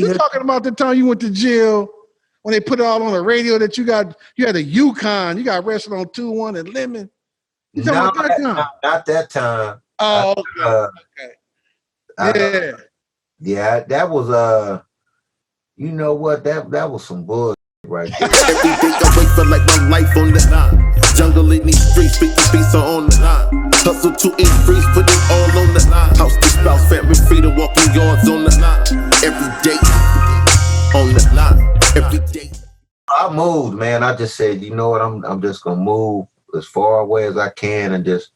You talking about the time you went to jail when they put it all on the radio that you had a Yukon, you got arrested on 2-1 and Lemon. You talking about that time? Not that time. Oh, okay. Yeah. Yeah, that was you know what? That was some bullshit right there. Every day I wake feel like my life on the line. Jungle in these streets, 50 beats are on the line. Hustle to increase, put it all on the line. House to spouse, family freedom, walking yards on the line. Every day on the line. Every day. I moved, man. I just said, you know what? I'm just gonna move as far away as I can and just,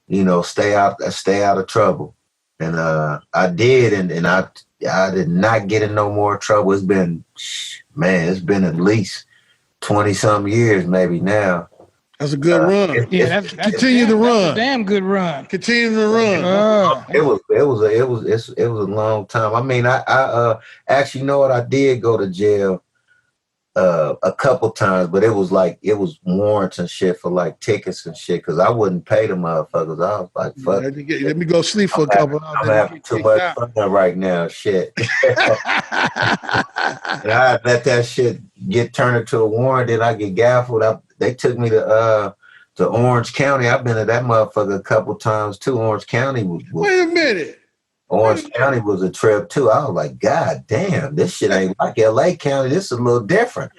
you know, stay out of trouble. And I did, and I did not get in no more trouble. It's been at least 20-some years, maybe now. That's a good run. That's continue to run. That's a damn good run. Continue to run. It was a long time. I mean, I actually, you know what? I did go to jail a couple times, but it was warrants and shit for like tickets and shit, because I wouldn't pay the motherfuckers. I was like, fuck. Let me go sleep for a couple hours. I'm having too much fun right now, shit. And I let that shit get turned into a warrant, then I get gaffled. They took me to Orange County. I've been to that motherfucker a couple times too. Orange County was Wait a minute. Orange County was a trip too. I was like, God damn, this shit ain't like LA County. This is a little different.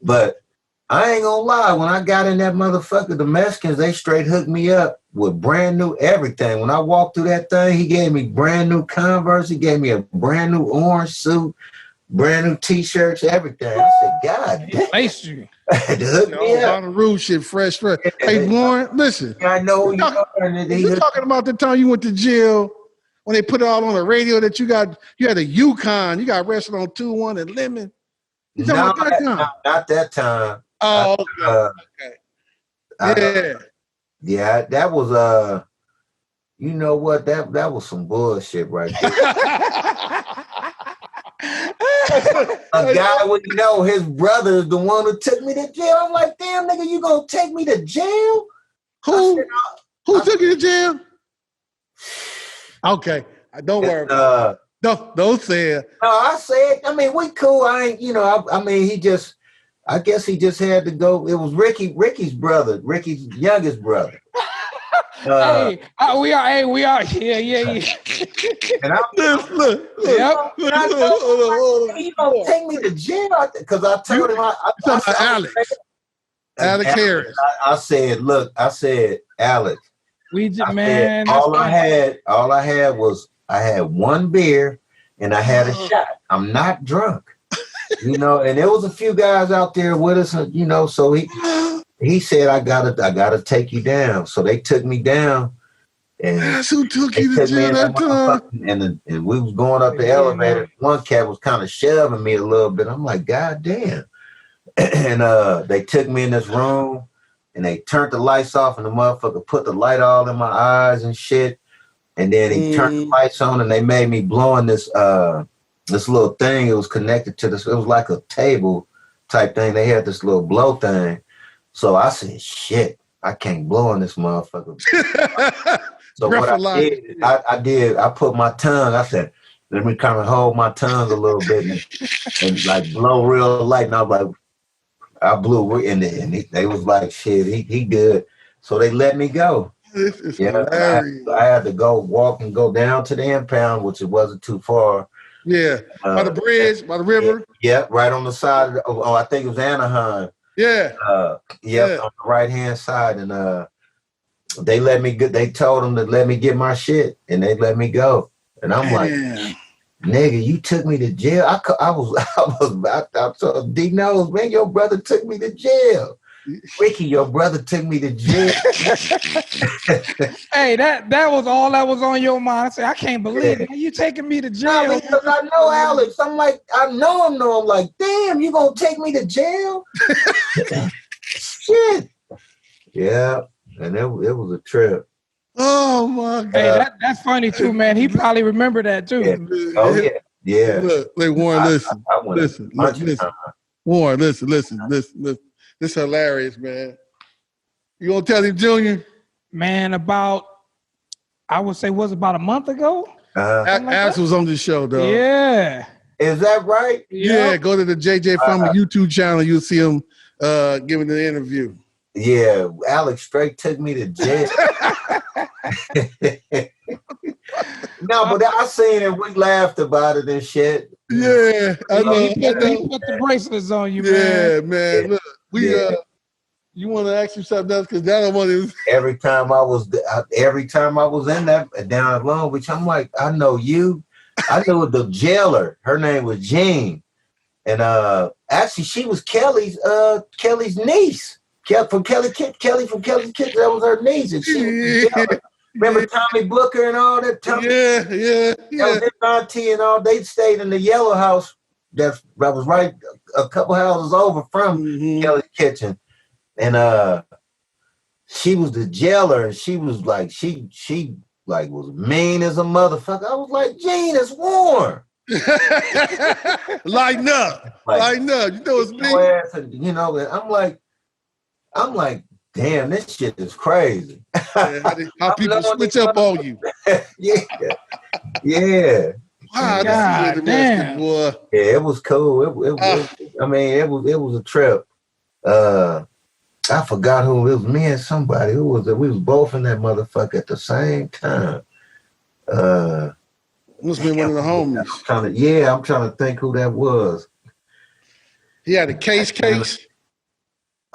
But I ain't gonna lie, when I got in that motherfucker, the Mexicans, they straight hooked me up with brand new everything. When I walked through that thing, he gave me brand new Converse. He gave me a brand new orange suit, brand new t-shirts, everything. I said, God damn. Laced you. All the rude shit, fresh. Hey, Warren, listen. I know you talking about the time you went to jail when they put it all on the radio that you had a Yukon, you got arrested on 2-1 and Lemon. You talking about that time? Not that time. Oh, okay. Yeah, that was you know what? That was some bullshit right there. A guy would know his brother is the one who took me to jail. I'm like, damn, nigga, you gonna take me to jail? Who took you to jail? Okay, don't worry about it. Don't say it. No, I said, I mean, we cool. I ain't, you know, I mean, I guess he just had to go. It was Ricky's brother, Ricky's youngest brother. We are. Yeah. And I'm look. Yep. He gonna take me to jail because I told him. Alex Harris. I said, Alex. All I had was one beer and I had a shot. I'm not drunk. You know, and there was a few guys out there with us, you know, so he said, I gotta take you down. So they took me down. And that's who took you to jail that time. And we was going up the elevator. One cat was kind of shoving me a little bit. I'm like, God damn. And they took me in this room and they turned the lights off and the motherfucker put the light all in my eyes and shit. And then he turned the lights on and they made me blow in this little thing. It was connected to this. It was like a table type thing. They had this little blow thing. So I said, shit, I can't blow in this motherfucker. So what I did, I put my tongue, I said, let me kind of hold my tongue a little bit and like blow real light. And I was like, I blew and they was like, shit, he good. So they let me go. This is hilarious. I had to go down to the impound, which it wasn't too far. Yeah, by the bridge, by the river. Yeah, right on the side of, I think it was Anaheim. Yeah. On the right hand side, and they let me go. They told them to let me get my shit, and they let me go. And I'm like, nigga, you took me to jail. I told D-Nose, man, your brother took me to jail. Ricky, your brother took me to jail. Hey, that was all that was on your mind. I said, I can't believe it. You taking me to jail? No, because I know Alex. I'm like, I know him. I'm like, damn, you gonna take me to jail? Shit. Yeah, and it was a trip. Oh my God. Hey, that's funny too, man. He probably remembered that too. Yeah. Oh yeah. Look, Warren, listen. Warren, listen. This is hilarious, man. You gonna tell him, Junior? Man, I would say, was about a month ago? Alex was on the show, dog. Yeah. Is that right? Yeah, go to the JJ Furman YouTube channel. You'll see him giving the interview. Yeah, Alex straight took me to jail. No, but I seen it. We laughed about it and shit. Yeah, I know. He put the bracelets on you, Yeah, man. man. Look, you want to ask you something else? Because that one is every time I was in that down at Long Beach, I'm like, I know you. I knew the jailer. Her name was Jean, and actually she was Kelly's niece. From Kelly's Kitchen. That was her niece, and she was the jailer. Remember Tommy Booker and all that? Yeah. That was his auntie and all. They stayed in the yellow house that was right a couple houses over from Kelly's Kitchen. And she was the jailer, and she was like, she like was mean as a motherfucker. I was like, Gene, it's warm. Lighten up. Lighten up. You know it's me. You know, and I'm like, damn, this shit is crazy. How people switch up on you. Yeah. Wow, that's interesting, boy. Yeah, it was cool. I mean, it was a trip. I forgot who it was. Me and somebody. Who was it? We was both in that motherfucker at the same time. Must have been one of the homies. I'm trying to think who that was. He had a case.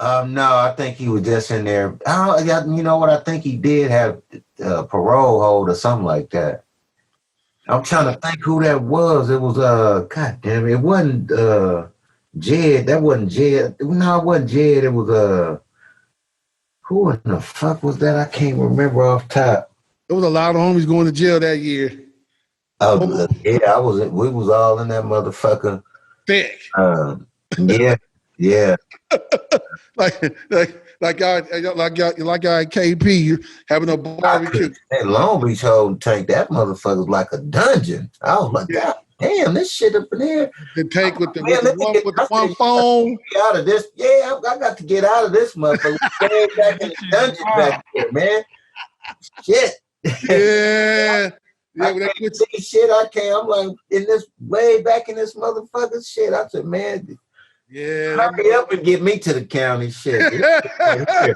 No, I think he was just in there. You know what? I think he did have parole hold or something like that. I'm trying to think who that was. It was God damn it wasn't Jed. That wasn't Jed. No, it wasn't Jed. It was who in the fuck was that? I can't remember off top. There was a lot of homies going to jail that year. Oh yeah, we was all in that motherfucker. Thick. Yeah. like y'all KP having a barbecue. That Long Beach whole tank, that motherfucker's like a dungeon. I was like, God damn, this shit up in there. The tank with the one phone. Out of this, I got to get out of this motherfucker. Stay back in the dungeon back there, man. Shit. Yeah. When they put shit, I can't. I'm like in this way back in this motherfucker shit. I said, man. Yeah, hurry up and get me to the county shit. I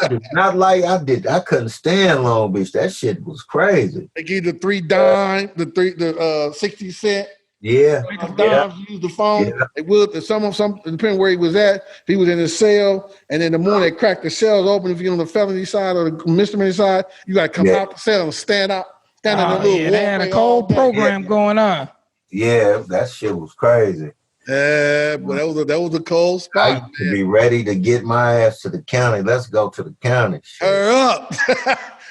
did not like I couldn't stand Long Beach. That shit was crazy. They gave the the 60 cent. Yeah. Dimes, use the phone. Yeah. They would some depending where he was at. If he was in his cell, and in the morning they cracked the cells open. If you're on the felony side or the misdemeanor side, you gotta come out the cell and stand in the little they had a cold program going on. Yeah, that shit was crazy. Yeah, but that was a cold spot. I used to be ready to get my ass to the county. Let's go to the county. Hurry up.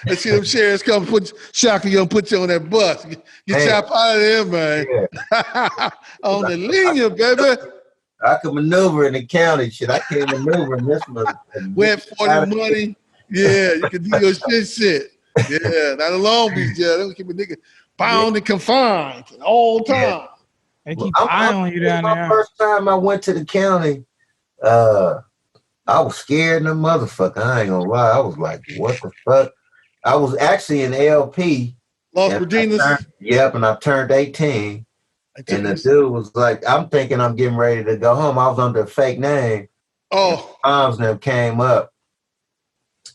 Let's see them sheriffs come put you on that bus. Get you out of there, man. Yeah. On the linear, baby. I can maneuver in the county shit. I can't maneuver in this motherfucker. Wet 40 money. Yeah, you can do your shit. Yeah, not a Long Beach jail. They keep a nigga bound and confined all the time. Yeah. They keep an eye on you down there. First time I went to the county, I was scared in the motherfucker. I ain't gonna lie. I was like, what the fuck? I was actually in LP. Los Virginias? Yep, and I turned 18. And the dude was like, I'm thinking I'm getting ready to go home. I was under a fake name. Oh. Moms them came up.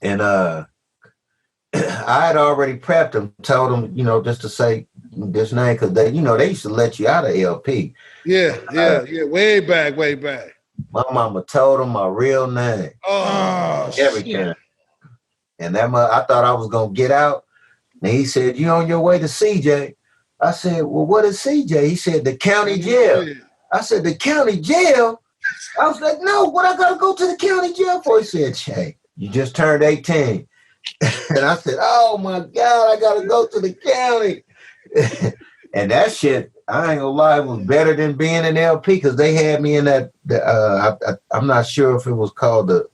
And I had already prepped them, told them, just to say this name, because they used to let you out of LP. Yeah, way back. My mama told them my real name. Oh, everything. Shit. And I thought I was gonna get out. And he said, "You on your way to CJ?" I said, "Well, what is CJ?" He said, "The county jail." I said, "The county jail?" I was like, "No, what I gotta go to the county jail for?" He said, "Hey, you just turned 18. And I said, "Oh my God, I gotta go to the county." And that shit, I ain't gonna lie, it was better than being in LP because they had me in that. I'm not sure if it was called the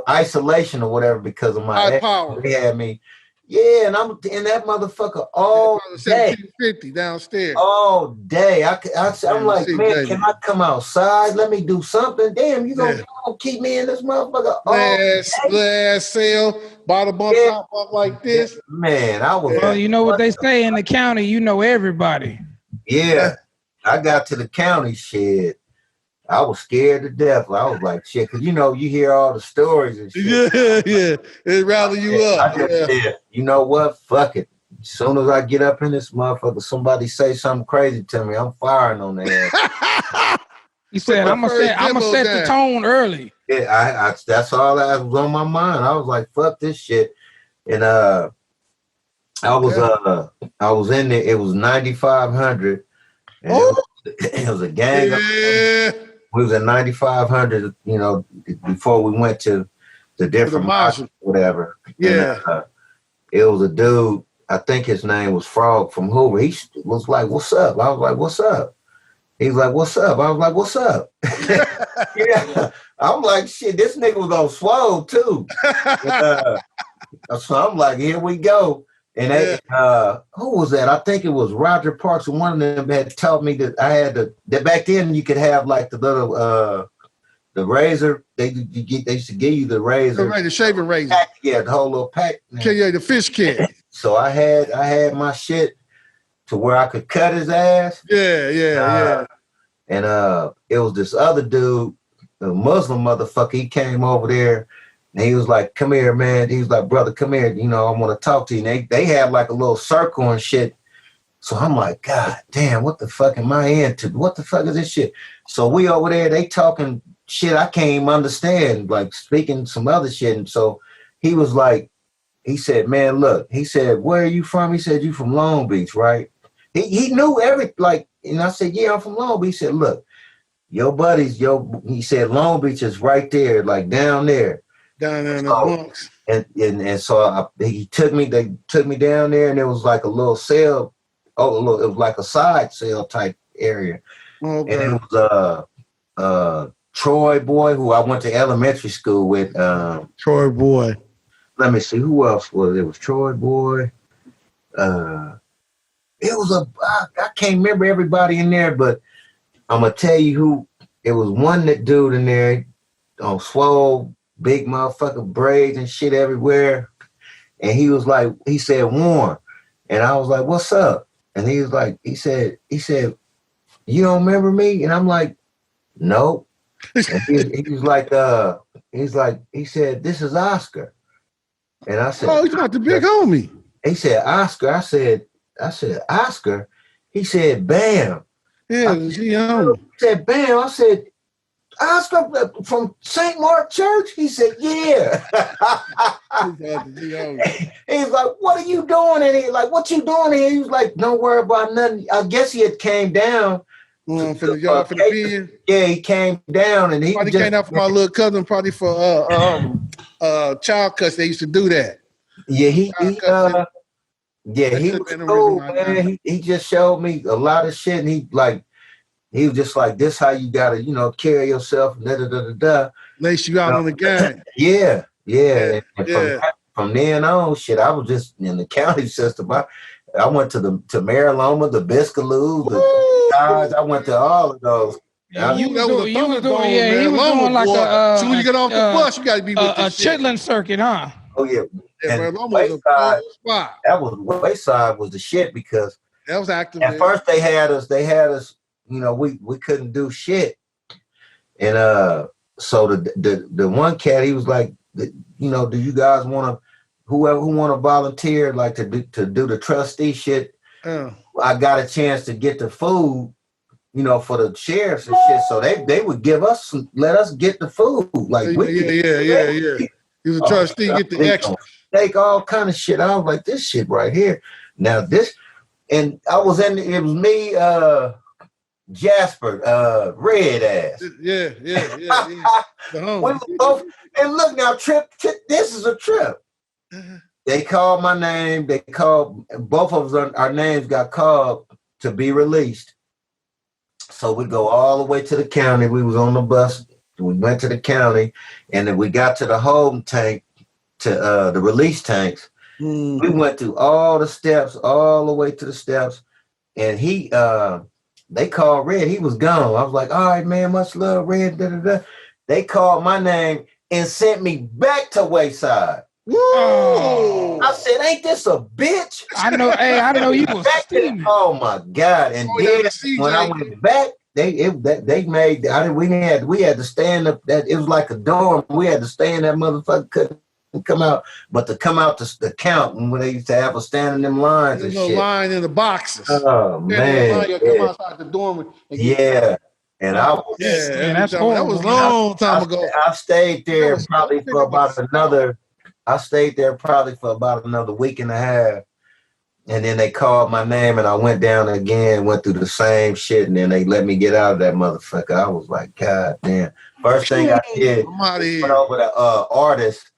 isolation or whatever because of my high power. They had me, and I'm in that motherfucker all day. 1750 downstairs. All day. I'm like, man, can I come outside? Let me do something. Damn, you gonna keep me in this motherfucker all day? Glass cell, bottle bump, top like this. Man, I was. Well, you know what they say in the county, you know everybody. Yeah. I got to the county, shit. I was scared to death. I was like, shit, because you hear all the stories and shit. Yeah. It rally you up. I just said, you know what? Fuck it. As soon as I get up in this motherfucker, somebody say something crazy to me, I'm firing on their ass. He said, I'm gonna set the tone early. Yeah, that's all that was on my mind. I was like, fuck this shit. And I was in there, it was 9,500. And it was a gang. Yeah. We was at 9,500, before we went to the different marshals, whatever. Yeah. And, it was a dude, I think his name was Frog from Hoover. He was like, what's up? I was like, what's up? He's like, what's up? I was like, what's up? Yeah. I'm like, shit, this nigga was on swole too. So I'm like, here we go. And who was that? I think it was Roger Parks. And one of them had taught me that I had that back then you could have like the little, the razor. They used to give you the razor. The shaving razor. Yeah, the whole little pack. Yeah, the fish kit. So I had my shit to where I could cut his ass. Yeah. And it was this other dude, a Muslim motherfucker. He came over there. And he was like, come here, man. He was like, brother, come here. I want to talk to you. And they had like a little circle and shit. So I'm like, God damn, what the fuck am I into? What the fuck is this shit? So we over there, they talking shit I can't even understand, like speaking some other shit. And so he was like, he said, man, look, he said, where are you from? He said, you from Long Beach, right? He knew and I said, yeah, I'm from Long Beach. He said, look, your buddies, he said, Long Beach is right there, like down there. Down there in the Bronx. And so they took me down there, and it was like a little cell. It was like a side cell type area. Okay. And it was Troy Boy, who I went to elementary school with. Troy Boy. Let me see, who else was it? It was Troy Boy. It was I can't remember everybody in there, but I'm gonna tell you who. It was one that dude in there on swole, big motherfucker braids and shit everywhere. And he was like, he said, Warren. And I was like, what's up? And he was like, he said, you don't remember me? And I'm like, no. And he was like, he said, this is Oscar. And I said, oh, he's not the big homie. He said, Oscar. I said, Oscar. He said, Bam. Yeah, He said, Bam. I said, Oscar from St. Mark Church? He said, yeah. He's like, what are you doing in here? Like, what you doing here? He was like, don't worry about nothing. I guess he had came down. For the yard, for the bin. Yeah, he came down and he probably came out for my little cousin, probably for child cuts. They used to do that. Yeah, he was cool, man. He just showed me a lot of shit, and he was just like, this how you gotta, carry yourself, Lace you out on the game. Yeah. And from then on, shit, I was just in the county system. I went to Mariloma, the Biscaloo, the Dodge. I went to all of those. Yeah, he was doing like a. So when you get off the bus, you got to be with a Chitlin circuit, huh? Oh yeah. And Wayside, that was Wayside was the shit because that was active. At first they had us, we couldn't do shit. And so the one cat, he was like, do you guys want to, who want to volunteer like to do the trustee shit? I got a chance to get the food, for the sheriffs and shit. So they would let us get the food. Like yeah. He was a trustee, get the extra. Take all kind of shit. I was like, this shit right here. Now this, and I was it was me, Jasper, Red Ass. Yeah. We were both, and look now, Trip, this is a trip. They called my name. They called both of us. Our names got called to be released. So we go all the way to the county. We was on the bus. We went to the county, and then we got to the home tank, to the release tanks. We went through all the steps, all the way to the steps, and they called Red. He was gone. I was like, all right, man, much love, Red. They called my name and sent me back to Wayside. Woo! I said, ain't this a bitch? I know. Hey, I know you was Back to- steaming. oh my God. And Oh, yeah, then the CJ. when I went back, we had to stand up that it was like a dorm. We had to stay in that motherfucker, couldn't come out, but to come out to the count when they used to have us stand in them lines There's and no shit. line in the boxes. Oh man. You come outside the dorm and get Yeah. And I was Yeah, Man, that's that was a horrible. long time ago. I stayed there was- probably for about another. I stayed there probably for about another week and a half, and then they called my name, and I went down again, went through the same shit, and then they let me get out of that motherfucker. I was like, God damn! First thing I did, I'm out of went here. over to artist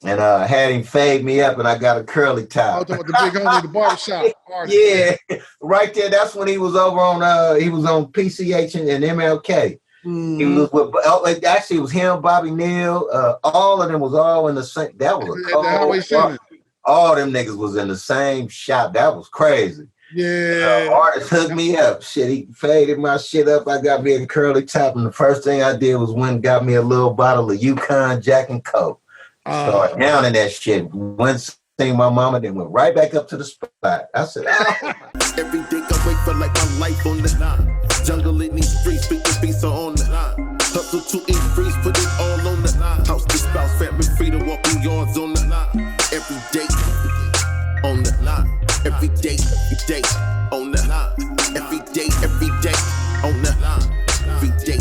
and had him fade me up, and I got a curly I top. was talking about the big homie, the barbershop. artist. Yeah, right there. That's when he was over on PCH and MLK. He Mhm. was with, actually, it was him, Bobby Neal. All of them was all in the same. That was At a the Highway cold. Center. All them niggas was in the same shop. That was crazy. Yeah. Artist hooked me up. Shit, he faded my shit up. I got me a curly top, and the first thing I did was went and got me a little bottle of Yukon Jack and Coke. Started down in that shit. Went seen my mama, then went right back up to the spot. I said, oh. Every day I wake for like my life on the line. Jungle in these streets, speaking beats are on the line. Hustle to increase, put it all on the line. House to spouse, family freedom, walking yards on the line. Every day on the line. Every day on the line. Every day on the line. Every day